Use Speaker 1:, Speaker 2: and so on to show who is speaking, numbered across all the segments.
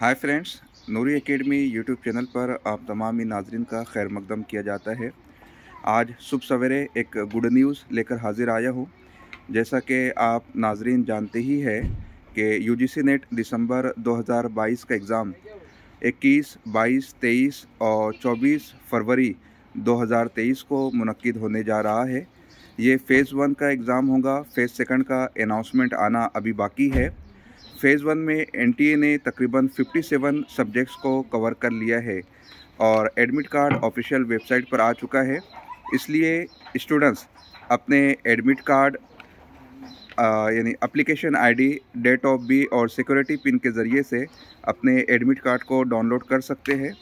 Speaker 1: Hi friends, नूरी academy YouTube channel पर आप तमाम ही नाजरीन का खैर मकदम किया जाता है। आज सुबह सवेरे एक गुड न्यूज़ लेकर हाजिर आया हूँ। जैसा कि आप नाजरीन जानते ही है कि यूजीसी नेट दिसंबर 2022 का एग्ज़ाम 21, 22, 23 और 24 फरवरी 2023 को मुनक्किद होने जा रहा है। ये फ़ेज़ 1 का एग्ज़ाम होगा। फ़ेज़ 2 का अनाउंसमेंट आना अभी बाकी है। फ़ेज़ 1 में एनटीए ने तकरीबन 57 सब्जेक्ट्स को कवर कर लिया है और एडमिट कार्ड ऑफिशियल वेबसाइट पर आ चुका है। इसलिए स्टूडेंट्स अपने एडमिट कार्ड यानी एप्लीकेशन आईडी, डेट ऑफ बी और सिक्योरिटी पिन के ज़रिए से अपने एडमिट कार्ड को डाउनलोड कर सकते हैं।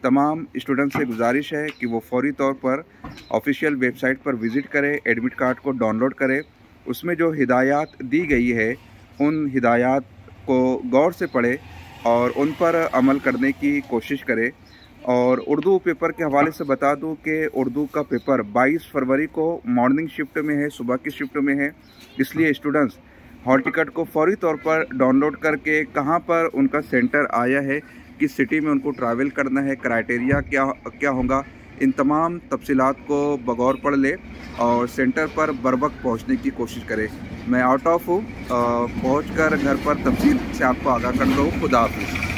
Speaker 1: तमाम स्टूडेंट्स से गुजारिश है कि वो फौरी तौर पर ऑफिशियल वेबसाइट पर विज़िट करें, एडमिट कार्ड को डाउनलोड करें। उसमें जो हिदायत दी गई है उन हिदायत को गौर से पढ़े और उन पर अमल करने की कोशिश करें। और उर्दू पेपर के हवाले से बता दूं कि उर्दू का पेपर 22 फरवरी को मॉर्निंग शिफ्ट में है, सुबह की शिफ्ट में है। इसलिए स्टूडेंट्स हॉल टिकट को फौरी तौर पर डाउनलोड करके कहां पर उनका सेंटर आया है, किस सिटी में उनको ट्रैवल करना है, क्राइटेरिया क्या क्या होगा, इन तमाम तफसीलात को बगौर पढ़ ले और सेंटर पर बर वक्त पहुँचने की कोशिश करें। मैं आउट ऑफ हूँ, पहुँच कर घर पर तफसील से आपको आगाह कर दूँ। खुदा हाफिज़।